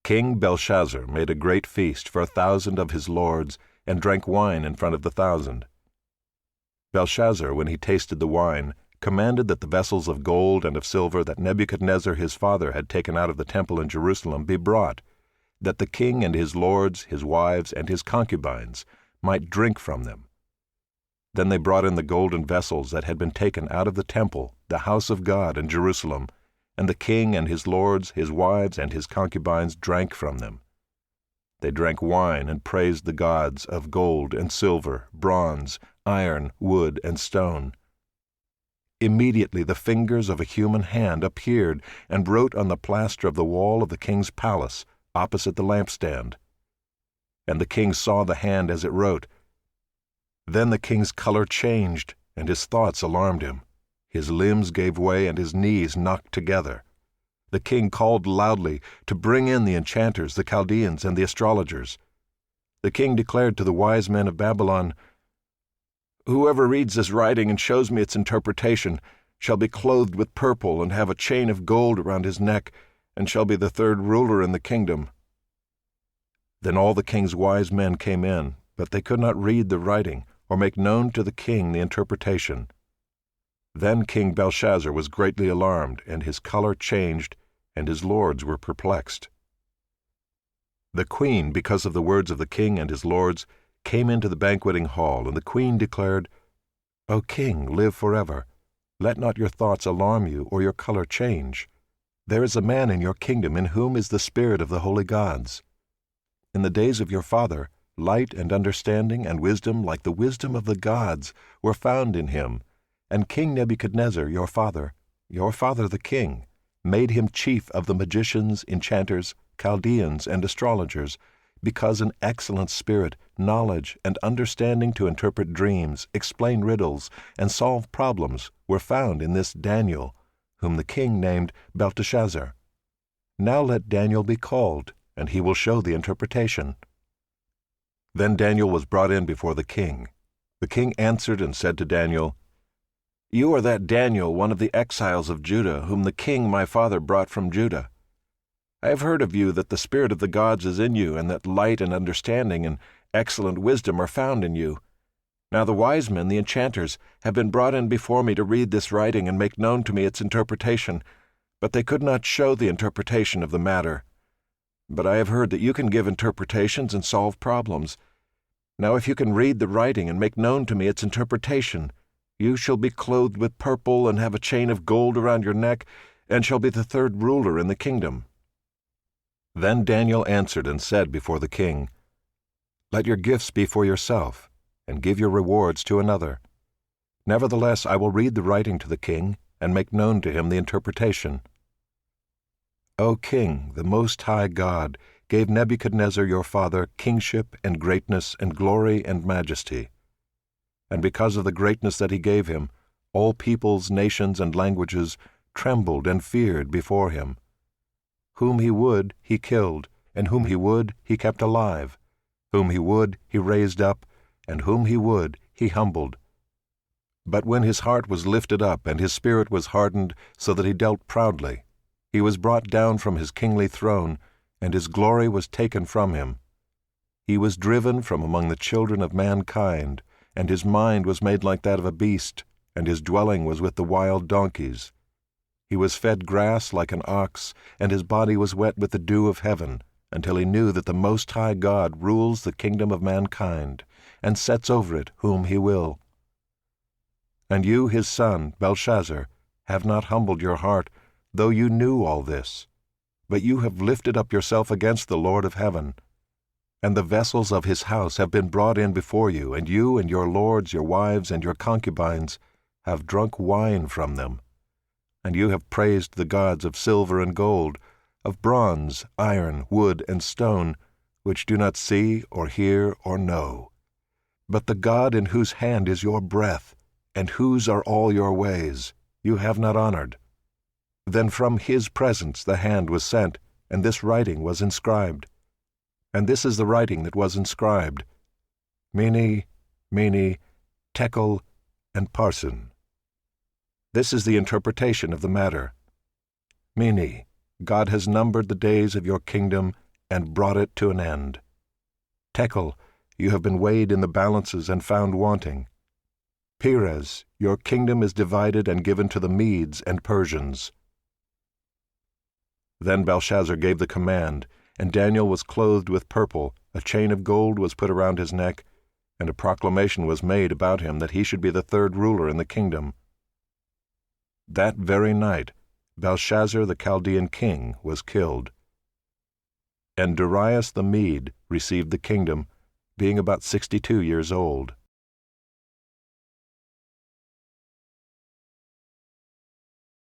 King Belshazzar made a great feast for 1,000 of his lords and drank wine in front of the 1,000. Belshazzar, when he tasted the wine, commanded that the vessels of gold and of silver that Nebuchadnezzar his father had taken out of the temple in Jerusalem be brought, that the king and his lords, his wives, and his concubines might drink from them. Then they brought in the golden vessels that had been taken out of the temple, the house of God in Jerusalem, and the king and his lords, his wives, and his concubines drank from them. They drank wine and praised the gods of gold and silver, bronze, iron, wood, and stone. Immediately the fingers of a human hand appeared and wrote on the plaster of the wall of the king's palace, opposite the lampstand. And the king saw the hand as it wrote. Then the king's color changed, and his thoughts alarmed him. His limbs gave way, and his knees knocked together. The king called loudly to bring in the enchanters, the Chaldeans, and the astrologers. The king declared to the wise men of Babylon, "Whoever reads this writing and shows me its interpretation shall be clothed with purple and have a chain of gold around his neck, and shall be the third ruler in the kingdom." Then all the king's wise men came in, but they could not read the writing or make known to the king the interpretation. Then King Belshazzar was greatly alarmed, and his color changed, and his lords were perplexed. The queen, because of the words of the king and his lords, came into the banqueting hall, and the queen declared, "O king, live forever. Let not your thoughts alarm you or your color change. There is a man in your kingdom in whom is the spirit of the holy gods. In the days of your father, light and understanding and wisdom like the wisdom of the gods were found in him, and King Nebuchadnezzar, your father the king, made him chief of the magicians, enchanters, Chaldeans, and astrologers, because an excellent spirit, knowledge, and understanding to interpret dreams, explain riddles, and solve problems were found in this Daniel, whom the king named Belteshazzar. Now let Daniel be called, and he will show the interpretation." Then Daniel was brought in before the king. The king answered and said to Daniel, "You are that Daniel, one of the exiles of Judah, whom the king my father brought from Judah. I have heard of you that the spirit of the gods is in you, and that light and understanding and excellent wisdom are found in you. Now the wise men, the enchanters, have been brought in before me to read this writing and make known to me its interpretation, but they could not show the interpretation of the matter. But I have heard that you can give interpretations and solve problems. Now if you can read the writing and make known to me its interpretation, you shall be clothed with purple and have a chain of gold around your neck, and shall be the third ruler in the kingdom." Then Daniel answered and said before the king, "Let your gifts be for yourself, and give your rewards to another. Nevertheless I will read the writing to the king, and make known to him the interpretation. O king, the Most High God gave Nebuchadnezzar your father kingship and greatness and glory and majesty. And because of the greatness that he gave him, all peoples, nations, and languages trembled and feared before him. Whom he would, he killed, and whom he would, he kept alive. Whom he would, he raised up, and whom he would, he humbled. But when his heart was lifted up and his spirit was hardened so that he dealt proudly, he was brought down from his kingly throne, and his glory was taken from him. He was driven from among the children of mankind, and his mind was made like that of a beast, and his dwelling was with the wild donkeys. He was fed grass like an ox, and his body was wet with the dew of heaven, until he knew that the Most High God rules the kingdom of mankind, and sets over it whom he will. And you, his son, Belshazzar, have not humbled your heart, though you knew all this, but you have lifted up yourself against the Lord of heaven. And the vessels of his house have been brought in before you, and you and your lords, your wives, and your concubines have drunk wine from them. And you have praised the gods of silver and gold, of bronze, iron, wood, and stone, which do not see or hear or know. But the God in whose hand is your breath, and whose are all your ways, you have not honored. Then from his presence the hand was sent, and this writing was inscribed. And this is the writing that was inscribed: Mene, Mene, Tekel, and Parsin. This is the interpretation of the matter. Mene, God has numbered the days of your kingdom and brought it to an end. Tekel, you have been weighed in the balances and found wanting. Peres, your kingdom is divided and given to the Medes and Persians. Then Belshazzar gave the command, and Daniel was clothed with purple, a chain of gold was put around his neck, and a proclamation was made about him that he should be the third ruler in the kingdom. That very night, Belshazzar the Chaldean king was killed. And Darius the Mede received the kingdom, being about 62 years old.